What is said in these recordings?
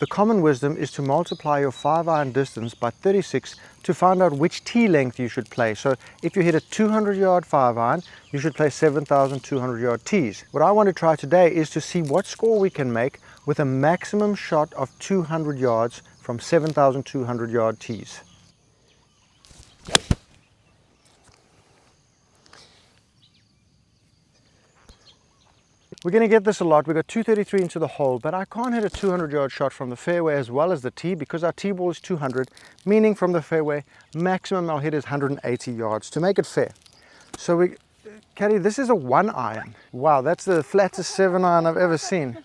The common wisdom is to multiply your 5-iron distance by 36 to find out which tee length you should play. So if you hit a 200-yard 5-iron, you should play 7,200-yard tees. What I want to try today is to see what score we can make with a maximum shot of 200 yards from 7,200-yard tees. We're going to get this a lot. We got 233 into the hole, but I can't hit a 200-yard shot from the fairway as well as the tee because our tee ball is 200, meaning from the fairway, maximum I'll hit is 180 yards to make it fair. So Caddy, this is a 1-iron. Wow, that's the flattest 7-iron I've ever seen.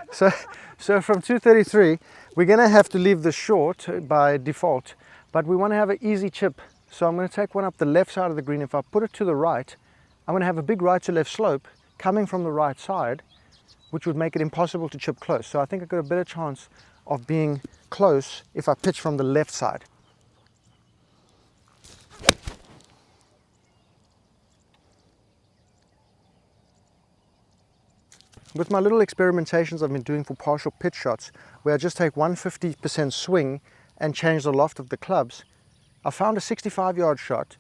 So from 233, we're going to have to leave this short by default, but we want to have an easy chip. So I'm going to take one up the left side of the green. If I put it to the right, I'm going to have a big right to left slope coming from the right side, which would make it impossible to chip close. So I think I've got a better chance of being close if I pitch from the left side. With my little experimentations I've been doing for partial pitch shots, where I just take 150% swing and change the loft of the clubs, I found a 65-yard shot,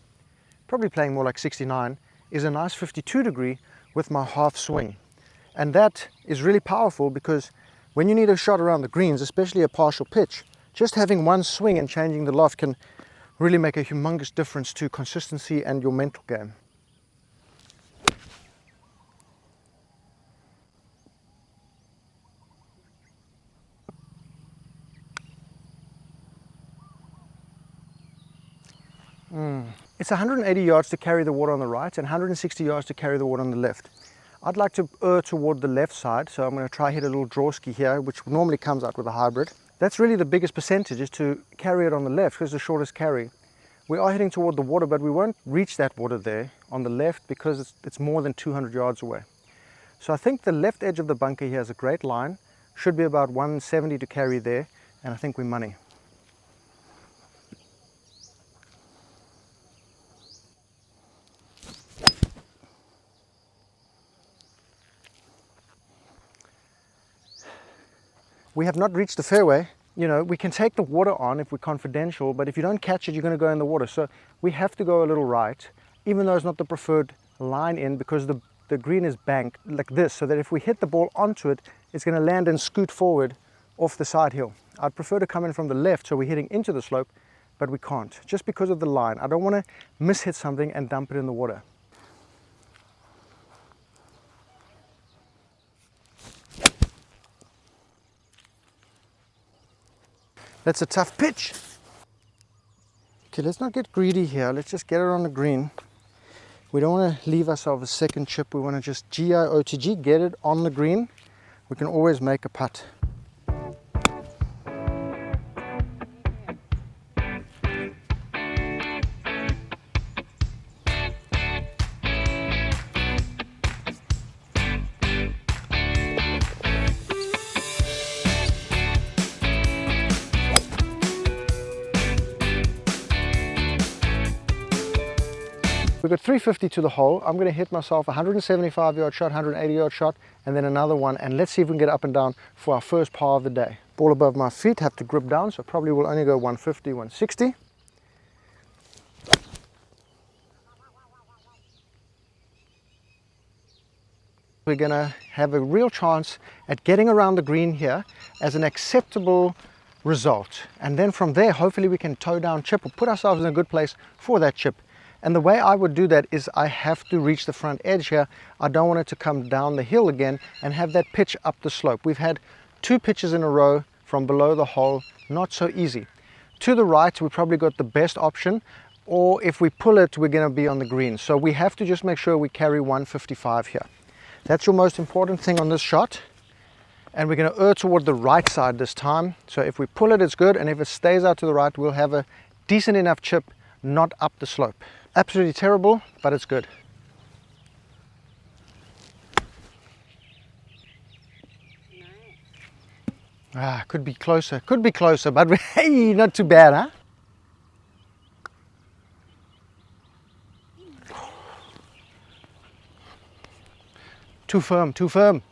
probably playing more like 69, is a nice 52 degree with my half swing. And that is really powerful because when you need a shot around the greens, especially a partial pitch, just having one swing and changing the loft can really make a humongous difference to consistency and your mental game. It's 180 yards to carry the water on the right and 160 yards to carry the water on the left. I'd like to err toward the left side, so I'm going to try hit a little draw ski here, which normally comes out with a hybrid. That's really the biggest percentage, is to carry it on the left because it's the shortest carry. We are heading toward the water, but we won't reach that water there on the left because it's more than 200 yards away. So I think the left edge of the bunker here has a great line, should be about 170 to carry there, and I think we're money. We have not reached the fairway. You know, we can take the water on if we're confidential, but if you don't catch it, you're going to go in the water. So we have to go a little right, even though it's not the preferred line in, because the green is banked like this, so that if we hit the ball onto it, it's going to land and scoot forward off the side hill. I'd prefer to come in from the left, so we're hitting into the slope, but we can't, just because of the line. I don't want to mishit something and dump it in the water. That's a tough pitch. Okay, let's not get greedy here. Let's just get it on the green. We don't want to leave ourselves a second chip. We want to just G-I-O-T-G, get it on the green. We can always make a putt. We've got 350 to the hole. I'm going to hit myself a 175-yard shot, 180-yard shot, and then another one. And let's see if we can get up and down for our first par of the day. Ball above my feet, have to grip down, so probably will only go 150, 160. We're going to have a real chance at getting around the green here as an acceptable result. And then from there, hopefully we can toe down chip or put ourselves in a good place for that chip. And the way I would do that is I have to reach the front edge here. I don't want it to come down the hill again and have that pitch up the slope. We've had 2 pitches in a row from below the hole, not so easy. To the right, we probably got the best option, or if we pull it, we're going to be on the green. So we have to just make sure we carry 155 here. That's your most important thing on this shot. And we're going to err toward the right side this time. So if we pull it, it's good. And if it stays out to the right, we'll have a decent enough chip, not up the slope. Absolutely terrible, but it's good. Ah, could be closer, but hey, not too bad, huh? Too firm, too firm.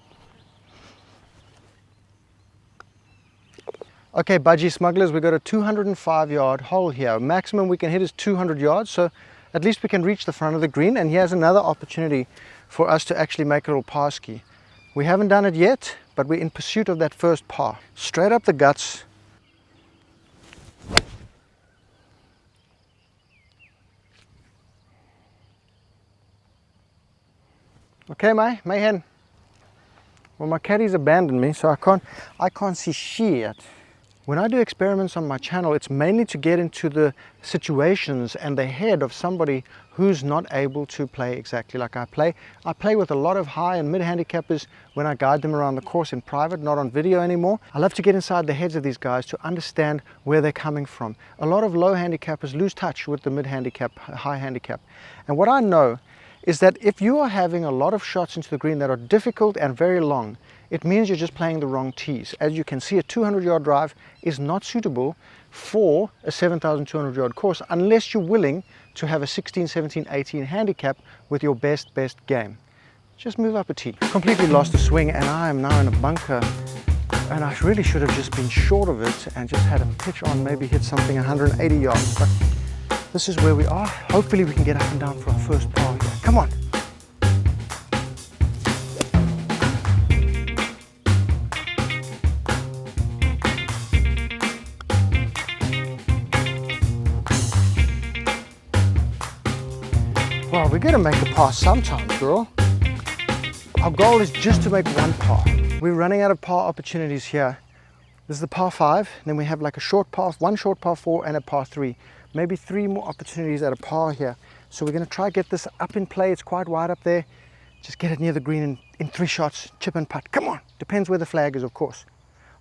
Okay, budgie smugglers, we've got a 205-yard hole here. Maximum we can hit is 200 yards, so at least we can reach the front of the green, and here's another opportunity for us to actually make a little par ski. We haven't done it yet, but we're in pursuit of that first par. Straight up the guts. Okay, Mayhen. Well, my caddy's abandoned me, so I can't see shit. When I do experiments on my channel, it's mainly to get into the situations and the head of somebody who's not able to play exactly like I play. I play with a lot of high and mid handicappers when I guide them around the course in private, not on video anymore. I love to get inside the heads of these guys to understand where they're coming from. A lot of low handicappers lose touch with the mid handicap, high handicap. And what I know is that if you are having a lot of shots into the green that are difficult and very long, it means you're just playing the wrong tees. As you can see, a 200-yard drive is not suitable for a 7,200-yard course unless you're willing to have a 16, 17, 18 handicap with your best game. Just move up a tee. Completely lost the swing, and I am now in a bunker, and I really should have just been short of it and just had a pitch on, maybe hit something 180 yards. But this is where we are. Hopefully we can get up and down for our first par here. Come on. Well, we're going to make a par sometime, girl. Our goal is just to make one par. We're running out of par opportunities here. This is the par 5, then we have like a short par, one short par 4 and a par 3. Maybe 3 more opportunities at a par here. So we're going to try to get this up in play. It's quite wide up there. Just get it near the green in 3 shots, chip and putt. Come on. Depends where the flag is, of course.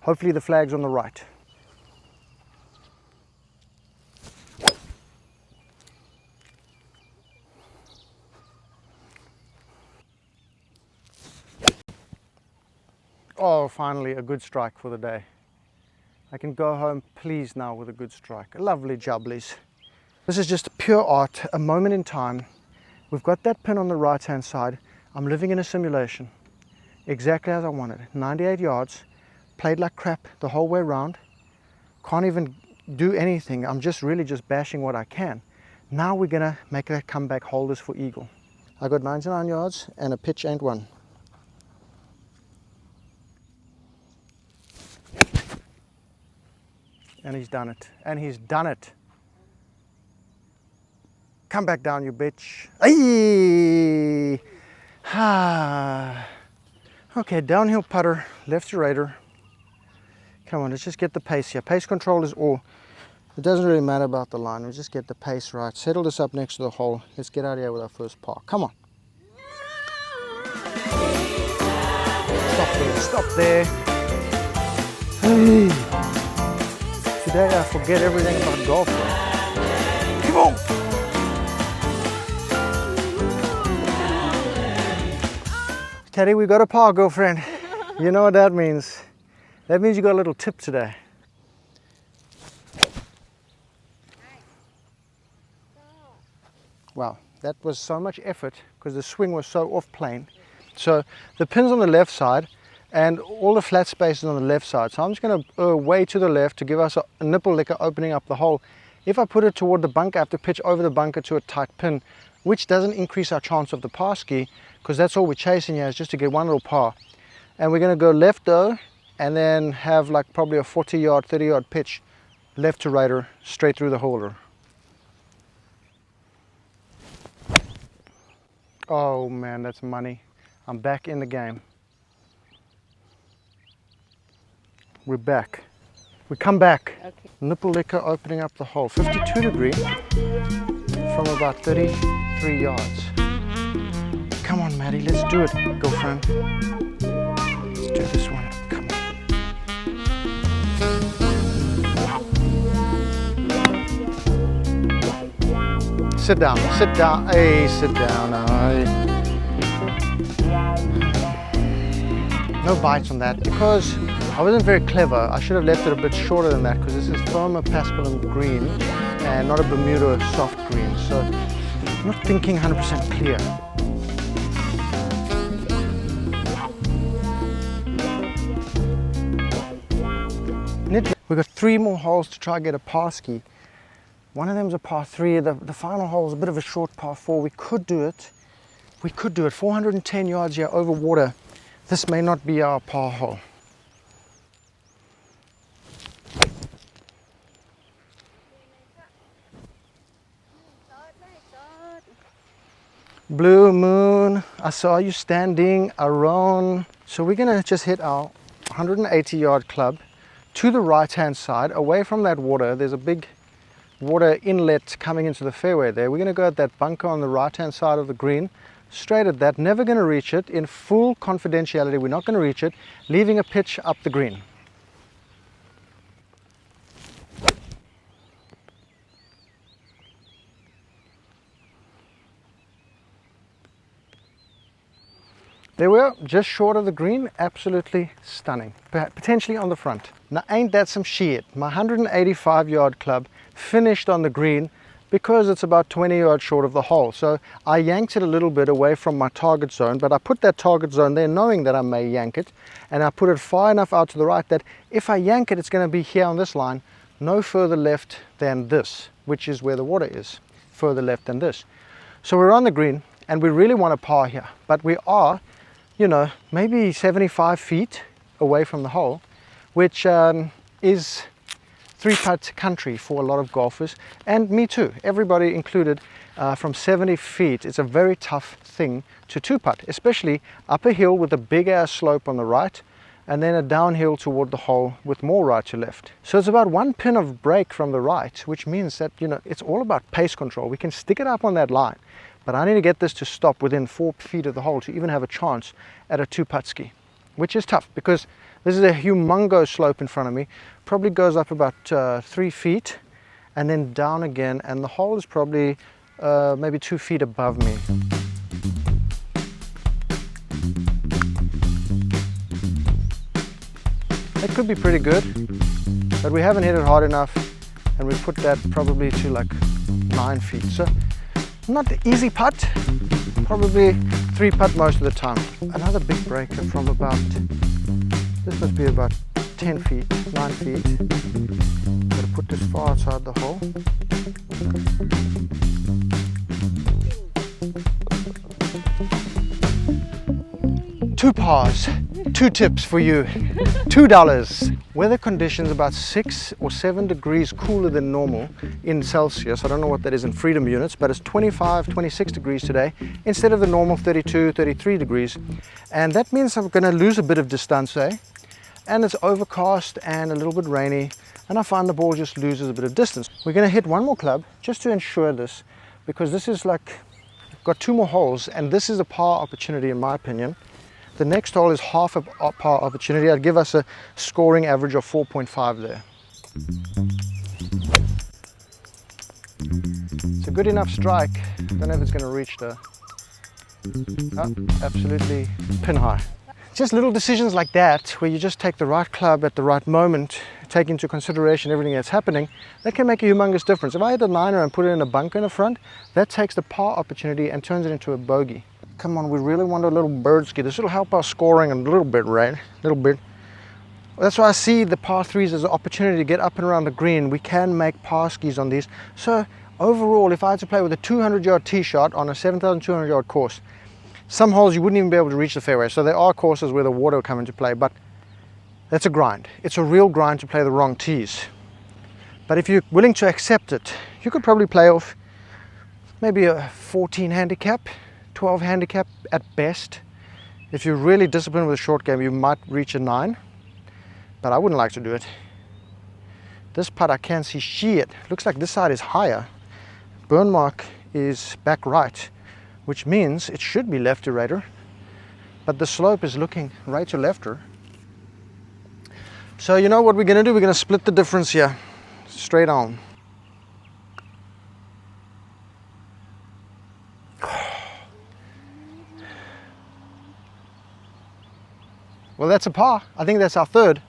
Hopefully the flag's on the right. Oh, finally a good strike for the day. I can go home pleased now with a good strike. Lovely jubblies. This is just pure art, a moment in time. We've got that pin on the right hand side. I'm living in a simulation, exactly as I wanted. 98 yards, played like crap the whole way around. Can't even do anything. I'm just really just bashing what I can. Now we're gonna make that comeback holders for eagle. I got 99 yards and a pitch ain't one. And he's done it. And he's done it. Come back down, you bitch. Ayy! Ah. Okay, downhill putter, left to raider. Come on, let's just get the pace here. Pace control is all. It doesn't really matter about the line. We just get the pace right. Settle this up next to the hole. Let's get out of here with our first par. Come on. Stop there. Stop there. Hey. Today I forget everything about golf. Come on! Teddy, we got a par, girlfriend. You know what that means. That means you got a little tip today. Wow, that was so much effort because the swing was so off plane. So the pin's on the left side, and all the flat space is on the left side. So I'm just going to way to the left to give us a nipple licker opening up the hole. If I put it toward the bunker, I have to pitch over the bunker to a tight pin, which doesn't increase our chance of the par ski, because that's all we're chasing here, is just to get one little par. And we're going to go left though, and then have like probably a 40-yard, 30-yard pitch, left to righter, straight through the holder. Oh man, that's money. I'm back in the game. We're back. We come back. Okay. Nipple licker opening up the hole. 52 degree from about 33 yards. Come on, Maddie, let's do it, girlfriend. Let's do this one. Come on. Sit down, sit down. Hey, sit down. Aye. No bites on that because I wasn't very clever. I should have left it a bit shorter than that because this is firmer paspalum green and not a Bermuda soft green. So I'm not thinking 100% clear. We've got 3 more holes to try and get a par ski. One of them's a par 3. The final hole is a bit of a short par 4. We could do it. 410 yards here over water. This may not be our par hole. Blue moon, I saw you standing around. So we're gonna just hit our 180 yard club to the right hand side, away from that water. There's a big water inlet coming into the fairway there. We're gonna go at that bunker on the right hand side of the green, straight at that, never gonna reach it. In full confidentiality, we're not gonna reach it, leaving a pitch up the green. There we are, just short of the green, absolutely stunning, potentially on the front. Now ain't that some shit? My 185 yard club finished on the green because it's about 20 yards short of the hole. So I yanked it a little bit away from my target zone, but I put that target zone there knowing that I may yank it, and I put it far enough out to the right that if I yank it, it's going to be here on this line, no further left than this, which is where the water is, further left than this. So we're on the green and we really want a par here, but we are, you know, maybe 75 feet away from the hole, which is 3-putt country for a lot of golfers, and me too, everybody included. From 70 feet, it's a very tough thing to 2-putt, especially up a hill with a big ass slope on the right, and then a downhill toward the hole with more right to left. So it's about 1 pin of break from the right, which means that, you know, it's all about pace control. We can stick it up on that line, but I need to get this to stop within 4 feet of the hole to even have a chance at a 2-putt ski, which is tough because this is a humongous slope in front of me. Probably goes up about 3 feet and then down again, and the hole is probably maybe 2 feet above me. It could be pretty good, but we haven't hit it hard enough, and we put that probably to like 9 feet. So not the easy putt, probably 3-putt most of the time. Another big breaker from about, this must be about 10 feet, 9 feet. Gotta put this far outside the hole. Two pars, 2 tips for you, $2. Weather conditions about 6 or 7 degrees cooler than normal in Celsius. I don't know what that is in freedom units, but it's 25, 26 degrees today instead of the normal 32, 33 degrees. And that means I'm gonna lose a bit of distance, and it's overcast and a little bit rainy, and I find the ball just loses a bit of distance. We're gonna hit 1 more club just to ensure this, because this is like, got 2 more holes, and this is a par opportunity in my opinion. The next hole is half a par opportunity. I'd give us a scoring average of 4.5 there. It's a good enough strike. Don't know if it's going to reach though. Oh, absolutely pin high. Just little decisions like that, where you just take the right club at the right moment, take into consideration everything that's happening, that can make a humongous difference. If I hit a 9er and put it in a bunker in the front, that takes the par opportunity and turns it into a bogey. Come on, we really want a little bird ski. This will help our scoring a little bit, right? A little bit. That's why I see the par 3s as an opportunity to get up and around the green. We can make par skis on these. So overall, if I had to play with a 200-yard tee shot on a 7,200-yard course, some holes you wouldn't even be able to reach the fairway. So there are courses where the water will come into play, but that's a grind. It's a real grind to play the wrong tees. But if you're willing to accept it, you could probably play off maybe a 14 handicap, 12 handicap at best. If you're really disciplined with a short game, you might reach a 9, but I wouldn't like to do it. This putt I can't see shit. Looks like this side is higher. Burn mark is back right, which means it should be left to righter, but the slope is looking right to lefter. So you know what we're gonna do? We're gonna split the difference here, straight on. Well, that's a par. I think that's our 3rd.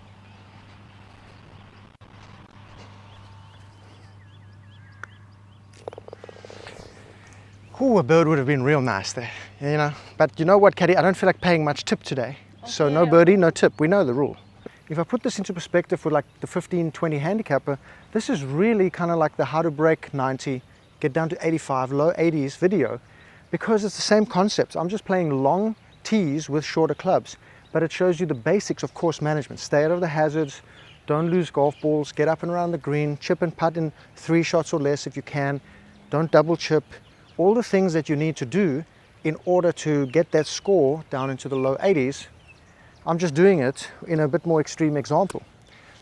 Ooh, a bird would have been real nice there, you know. But you know what, Caddy? I don't feel like paying much tip today. Okay. So no birdie, no tip. We know the rule. if I put this into perspective for like the 15-20 handicapper, this is really kind of like the how to break 90, get down to 85, low 80s video, because it's the same concept. I'm just playing long tees with shorter clubs, but it shows you the basics of course management. Stay out of the hazards, don't lose golf balls, get up and around the green, chip and putt in 3 shots or less if you can, don't double chip, all the things that you need to do in order to get that score down into the low 80s. I'm just doing it in a bit more extreme example.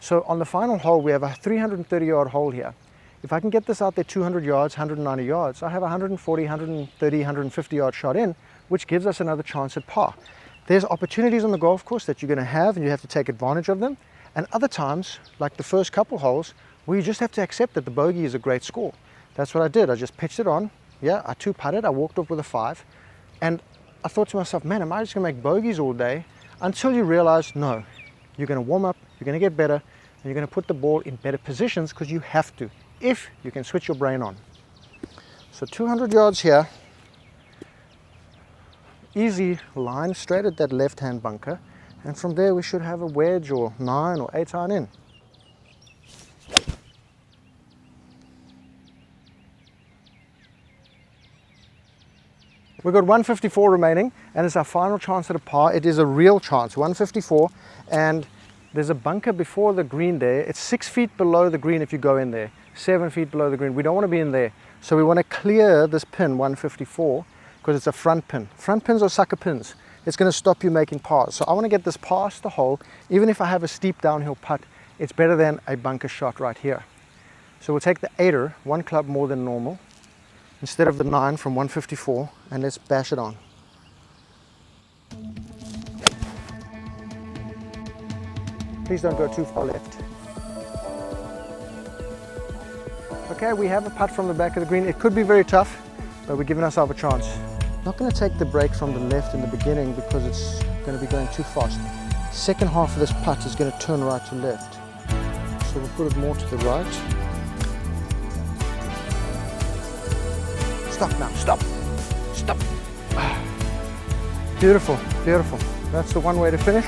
So on the final hole, we have a 330-yard hole here. If I can get this out there 200 yards, 190 yards, I have a 140, 130, 150-yard shot in, which gives us another chance at par. There's opportunities on the golf course that you're going to have, and you have to take advantage of them. And other times, like the first couple holes, where you just have to accept that the bogey is a great score. That's what I did. I just pitched it on. Yeah, I 2-putted. I walked off with a 5. And I thought to myself, man, am I just going to make bogeys all day? Until you realize, no, you're going to warm up, you're going to get better, and you're going to put the ball in better positions because you have to, if you can switch your brain on. So 200 yards here, easy line straight at that left-hand bunker, and from there we should have a wedge or 9 or 8 iron in. We've got 154 remaining, and it's our final chance at a par. It is a real chance, 154, and there's a bunker before the green there. It's 6 feet below the green if you go in there, 7 feet below the green. We don't want to be in there. So we want to clear this pin, 154, because it's a front pin. Front pins are sucker pins. It's going to stop you making pars. So I want to get this past the hole. Even if I have a steep downhill putt, it's better than a bunker shot right here. So we'll take the 8er, 1 club more than normal, instead of the 9 from 154, and let's bash it on. Please don't go too far left. Okay, we have a putt from the back of the green. It could be very tough, but we're giving ourselves a chance. Not going to take the break from the left in the beginning because it's going to be going too fast. Second half of this putt is going to turn right to left. So we'll put it more to the right. Stop now, stop, stop. Beautiful, beautiful. That's the one way to finish.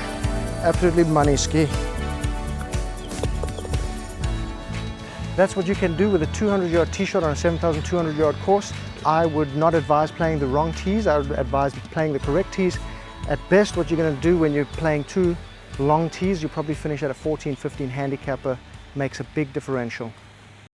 Absolutely money ski. That's what you can do with a 200-yard tee shot on a 7,200-yard course. I would not advise playing the wrong tees. I would advise playing the correct tees. At best, what you're going to do when you're playing 2 long tees, you'll probably finish at a 14, 15 handicapper. Makes a big differential.